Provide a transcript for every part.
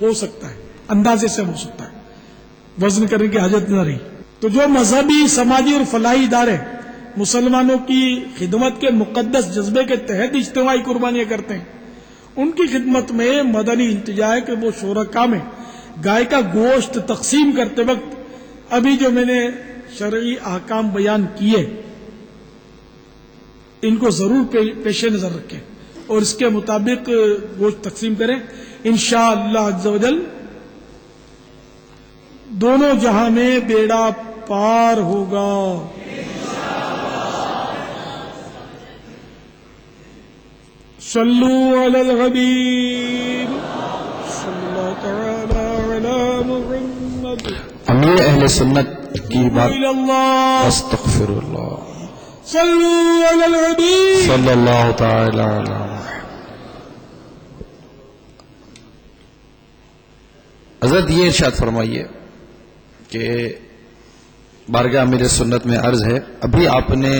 ہو سکتا ہے، اندازے سے ہو سکتا ہے، وزن کرنے کی حاجت نہ رہی۔ تو جو مذہبی، سماجی اور فلاحی ادارے مسلمانوں کی خدمت کے مقدس جذبے کے تحت اجتماعی قربانیاں کرتے ہیں، ان کی خدمت میں مدنی التجا ہے کہ وہ شرکا میں گائے کا گوشت تقسیم کرتے وقت ابھی جو میں نے شرعی احکام بیان کیے ان کو ضرور پیش نظر رکھیں اور اس کے مطابق گوشت تقسیم کریں۔ انشاءاللہ عز و جل دونوں جہاں میں بیڑا پار ہوگا۔ صلو علی الحبیب صلی اللہ تعالی علی محمد۔ امیر اہل سنت کی بات، الی اللہ استغفر اللہ، صلو علی الحبیب صلی اللہ تعالی علی محمد۔ حضرت یہ ارشاد فرمائیے کہ بارگاہ امیر سنت میں عرض ہے، ابھی آپ نے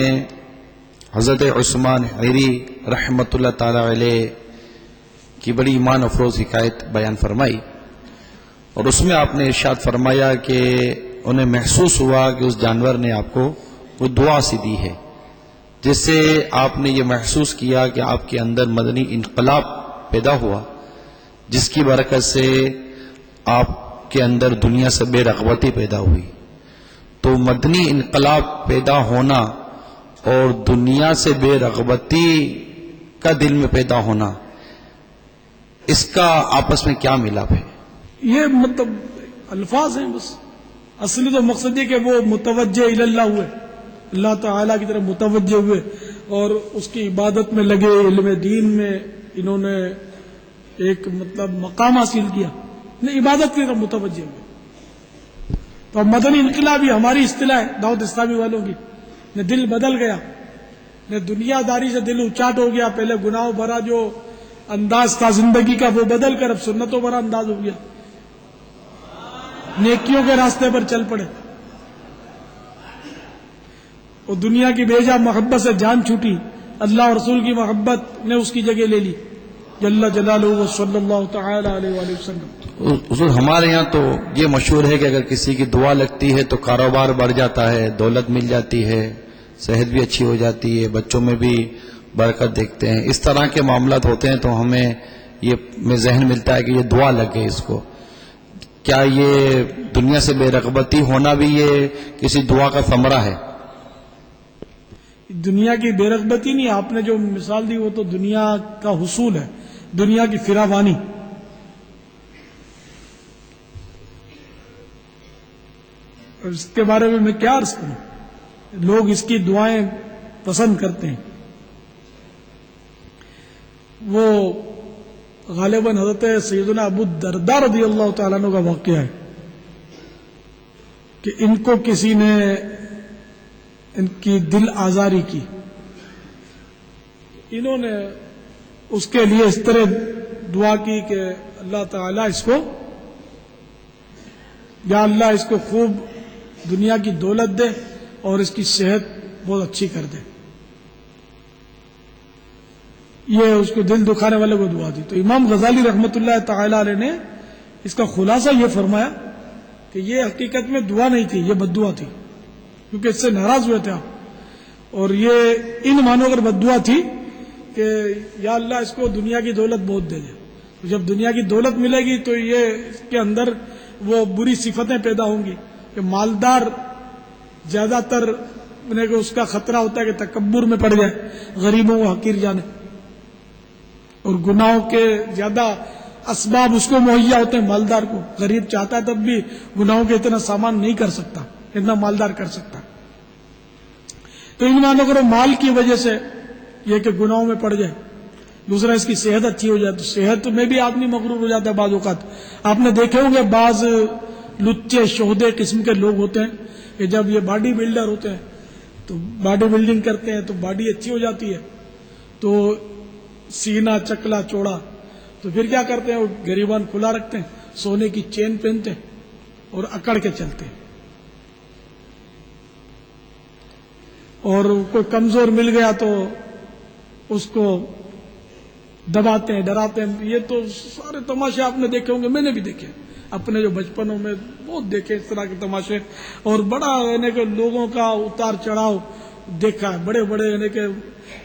حضرت عثمان حیری رحمۃ اللہ تعالی علیہ کی بڑی ایمان افروز حکایت بیان فرمائی، اور اس میں آپ نے ارشاد فرمایا کہ انہیں محسوس ہوا کہ اس جانور نے آپ کو وہ دعا سی دی ہے، جس سے آپ نے یہ محسوس کیا کہ آپ کے اندر مدنی انقلاب پیدا ہوا، جس کی برکت سے آپ کے اندر دنیا سے بے رغبتی پیدا ہوئی۔ تو مدنی انقلاب پیدا ہونا اور دنیا سے بے رغبتی کا دل میں پیدا ہونا، اس کا آپس میں کیا ملاپ ہے؟ یہ مطلب الفاظ ہیں بس، اصلی تو مقصد یہ کہ وہ متوجہ الی اللہ ہوئے، اللہ تعالیٰ کی طرف متوجہ ہوئے اور اس کی عبادت میں لگے، علم دین میں انہوں نے ایک مطلب مقام حاصل کیا، عبادت کی طرف متوجہ ہوئے۔ تو اب مدنی انقلاب یہ ہماری اصطلاح ہے دعوت اسلامی والوں کی، نہ دل بدل گیا، نہ دنیا داری سے دل اچاٹ ہو گیا، پہلے گناہوں بھرا جو انداز تھا زندگی کا وہ بدل کر اب سنتوں بھرا انداز ہو گیا، نیکیوں کے راستے پر چل پڑے، اور دنیا کی بے جا محبت سے جان چھوٹی، اللہ اور رسول کی محبت نے اس کی جگہ لے لی جل جلالہ و صلی اللہ تعالی علیہ وآلہ وسلم۔ حضور ہمارے یہاں تو یہ مشہور ہے کہ اگر کسی کی دعا لگتی ہے تو کاروبار بڑھ جاتا ہے، دولت مل جاتی ہے، صحت بھی اچھی ہو جاتی ہے، بچوں میں بھی برکت دیکھتے ہیں، اس طرح کے معاملات ہوتے ہیں تو ہمیں یہ میں ذہن ملتا ہے کہ یہ دعا لگ گئی اس کو۔ کیا یہ دنیا سے بے رغبتی ہونا بھی یہ کسی دعا کا ثمرہ ہے؟ دنیا کی بے رغبتی نہیں، آپ نے جو مثال دی وہ تو دنیا کا حصول ہے، دنیا کی فراوانی۔ اور اس کے بارے میں کیا عرض کروں، لوگ اس کی دعائیں پسند کرتے ہیں۔ وہ غالباً حضرت سیدنا ابو الدرداء رضی اللہ تعالیٰ عنہ کا واقعہ ہے کہ ان کو کسی نے ان کی دل آزاری کی، انہوں نے اس کے لیے اس طرح دعا کی کہ اللہ تعالیٰ اس کو، یا اللہ اس کو خوب دنیا کی دولت دے اور اس کی صحت بہت اچھی کر دے۔ یہ اس کو دل دکھانے والے کو دعا دی۔ تو امام غزالی رحمۃ اللہ تعالی علیہ نے اس کا خلاصہ یہ فرمایا کہ یہ حقیقت میں دعا نہیں تھی، یہ بد دعا تھی، کیونکہ اس سے ناراض ہوئے تھے آپ، اور یہ ان معنوں پر بد دعا تھی کہ یا اللہ اس کو دنیا کی دولت بہت دے دے۔ تو جب دنیا کی دولت ملے گی تو یہ اس کے اندر وہ بری صفتیں پیدا ہوں گی کہ مالدار زیادہ تر کہ اس کا خطرہ ہوتا ہے کہ تکبر میں پڑ جائے، غریبوں کو حقیر جانے، اور گناہوں کے زیادہ اسباب اس کو مہیا ہوتے ہیں مالدار کو، غریب چاہتا ہے تب بھی گناہوں کے اتنا سامان نہیں کر سکتا اتنا مالدار کر سکتا۔ تو ان مانو کرو مال کی وجہ سے یہ کہ گناہوں میں پڑ جائے، دوسرا اس کی صحت اچھی ہو جائے، تو صحت میں بھی آدمی مغرور ہو جاتا ہے بعض اوقات۔ آپ نے دیکھے ہوں گے بعض لچے شہدے قسم کے لوگ ہوتے ہیں کہ جب یہ باڈی بلڈر ہوتے ہیں تو باڈی بلڈنگ کرتے ہیں تو باڈی اچھی ہو جاتی ہے، تو سینہ چکلا چوڑا، تو پھر کیا کرتے ہیں وہ گریبان کھلا رکھتے ہیں، سونے کی چین پہنتے ہیں اور اکڑ کے چلتے ہیں، اور کوئی کمزور مل گیا تو اس کو دباتے ہیں ڈراتے ہیں. یہ تو سارے تماشے آپ نے دیکھے ہوں گے, میں نے بھی دیکھے اپنے جو بچپنوں میں بہت دیکھے اس طرح کے تماشے, اور بڑا یعنی کہ لوگوں کا اتار چڑھاؤ دیکھا ہے. بڑے بڑے یعنی کہ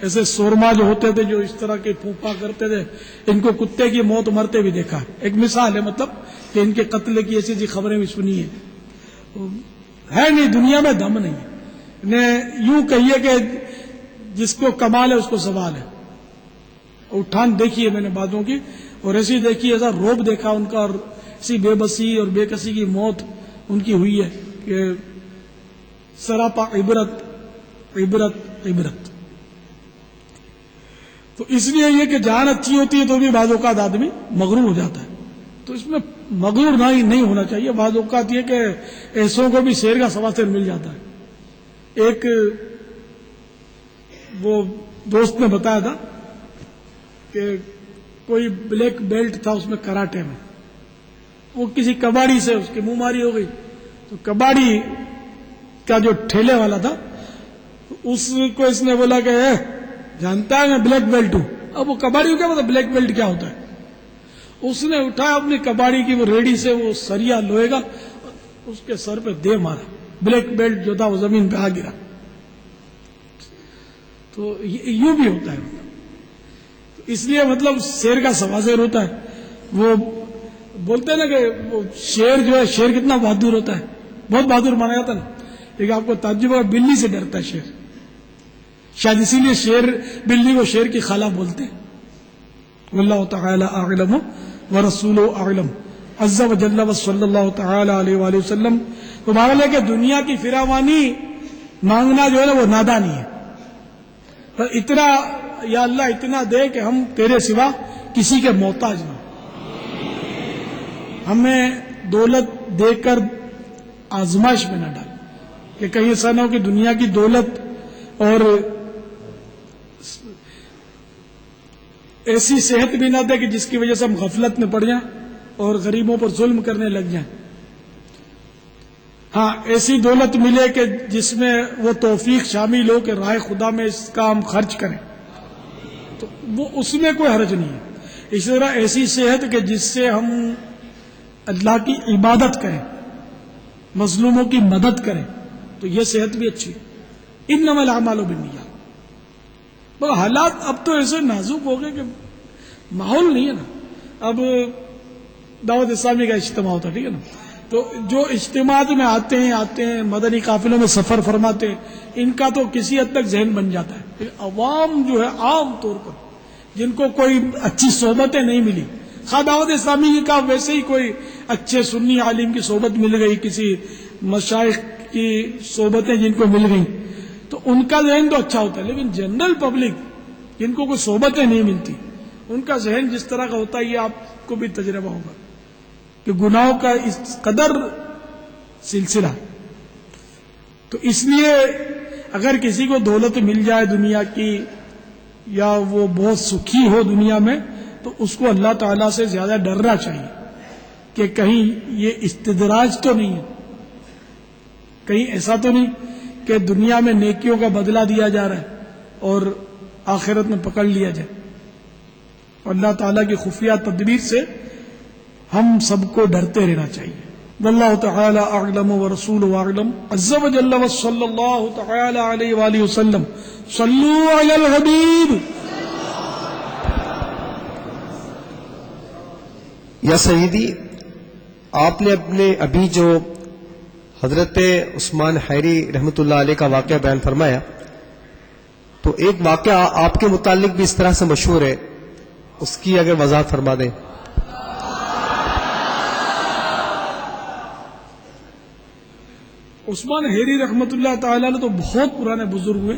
ایسے سورما جو ہوتے تھے جو اس طرح کے پھونپا کرتے تھے, ان کو کتے کی موت مرتے بھی دیکھا ہے. ایک مثال ہے, مطلب کہ ان کے قتل کی ایسی خبریں بھی سنی ہے نہیں, دنیا میں دم نہیں ہے. یوں کہیے کہ جس کو کمال ہے اس کو سوال ہے. اٹھان دیکھی ہے میں نے باتوں کی, اور ایسی دیکھی ایسا روب دیکھا ان کا, اور ایسی بے بسی اور بے کسی کی موت ان کی ہوئی ہے کہ سراپا عبرت عبرت عبرت. تو اس لیے یہ کہ جان اچھی ہوتی ہے تو بھی بعض اوقات آدمی مغرور ہو جاتا ہے, تو اس میں مغرور نہیں ہونا چاہیے. بعض اوقات یہ کہ ایسوں کو بھی شیر کا سوا سیر مل جاتا ہے. ایک وہ دوست نے بتایا تھا کہ کوئی بلیک بیلٹ تھا اس میں کراٹے میں, وہ کسی کباڑی سے اس کی منہ ماری ہو گئی. تو کباڑی کا جو ٹھیلے والا تھا اس کو اس نے بولا کہ جانتا ہے میں بلیک بیلٹ ہوں. اب وہ کباڑی کو کیا پتا بلیک بیلٹ کیا ہوتا ہے. اس نے اٹھایا اپنی کباڑی کی وہ ریڑھی سے وہ سریا لوہے کا, اس کے سر پہ دے مارا. بلیک بیلٹ جو تھا وہ زمین پہ آ گرا. تو یوں بھی ہوتا ہے. اس لیے مطلب شیر کا سوازیر ہوتا ہے. وہ بولتے ہیں نا کہ وہ شیر جو ہے, شیر کتنا بہادر ہوتا ہے, بہت بہادر مانا جاتا ہے نا. لیکن آپ کو تعجب ہوگا بلی سے ڈرتا ہے شیر. شاید اسی لیے شیر بلی کو شیر کی خالہ بولتے ہیں. واللہ تعالی اعلم ورسولہ اعلم عز وجل وصلی اللہ تعالی علیہ وآلہ وسلم. تو بہرحال ہے کہ دنیا کی فراوانی مانگنا جو ہے نا وہ نادانی ہے. پر اتنا یا اللہ اتنا دے کہ ہم تیرے سوا کسی کے محتاج نہ. ہمیں دولت دے کر آزمائش میں نہ ڈال, کہ کہیں ایسا نہ ہو کہ دنیا کی دولت اور ایسی صحت بھی نہ دے کہ جس کی وجہ سے ہم غفلت میں پڑ جائیں اور غریبوں پر ظلم کرنے لگ جائیں. ہاں ایسی دولت ملے کہ جس میں وہ توفیق شامل ہو کہ راہ خدا میں اس کا ہم خرچ کریں, تو وہ اس میں کوئی حرج نہیں ہے. اسی طرح ایسی صحت کہ جس سے ہم اللہ کی عبادت کریں, مظلوموں کی مدد کریں, تو یہ صحت بھی اچھی ہے. انما الاعمال بالنیات. مگر حالات اب تو ایسے نازک ہو گئے کہ ماحول نہیں ہے نا. اب دعوت اسلامی کا اجتماع ہوتا ہے, ٹھیک ہے نا, تو جو اجتماعات میں آتے ہیں مدنی قافلوں میں سفر فرماتے ہیں, ان کا تو کسی حد تک ذہن بن جاتا ہے. عوام جو ہے عام طور پر جن کو کوئی اچھی صحبتیں نہیں ملی, خواہ دعوت اسلامی کا ویسے ہی کوئی اچھے سنی عالم کی صحبت مل گئی, کسی مشائخ کی صحبتیں جن کو مل گئیں, تو ان کا ذہن تو اچھا ہوتا ہے. لیکن جنرل پبلک جن کو کوئی صحبتیں نہیں ملتی, ان کا ذہن جس طرح کا ہوتا ہے یہ آپ کو بھی تجربہ ہوگا کہ گناہوں کا اس قدر سلسلہ. تو اس لیے اگر کسی کو دولت مل جائے دنیا کی, یا وہ بہت سکھی ہو دنیا میں, تو اس کو اللہ تعالیٰ سے زیادہ ڈرنا چاہیے کہ کہیں یہ استدراج تو نہیں ہے, کہیں ایسا تو نہیں کہ دنیا میں نیکیوں کا بدلہ دیا جا رہا ہے اور آخرت میں پکڑ لیا جائے. اللہ تعالیٰ کی خفیہ تدبیر سے ہم سب کو ڈرتے رہنا چاہیے. واللہ تعالی اعلم ورسولہ اعلم عز وجل وصلی اللہ تعالی علیہ وآلہ وسلم. صلوا علی الحبیب. یا سیدی, آپ نے اپنے ابھی جو حضرت عثمان حیری رحمۃ اللہ علیہ کا واقعہ بیان فرمایا, تو ایک واقعہ آپ کے متعلق بھی اس طرح سے مشہور ہے, اس کی اگر وضاحت فرما دیں. عثمان حیری رحمۃ اللہ تعالیٰ نے تو بہت پرانے بزرگ ہوئے.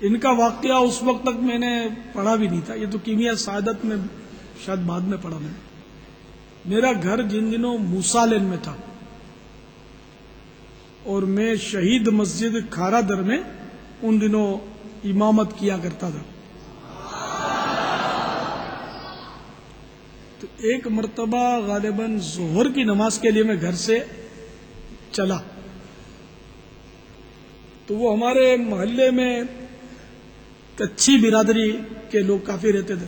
ان کا واقعہ اس وقت تک میں نے پڑھا بھی نہیں تھا. یہ تو کیمیا سعادت میں شاید بعد میں پڑھا میں نے. میرا گھر جن دنوں موسیٰ لین میں تھا, اور میں شہید مسجد کھارا در میں ان دنوں امامت کیا کرتا تھا. تو ایک مرتبہ غالباً ظہر کی نماز کے لیے میں گھر سے چلا, تو وہ ہمارے محلے میں کچھی برادری کے لوگ کافی رہتے تھے.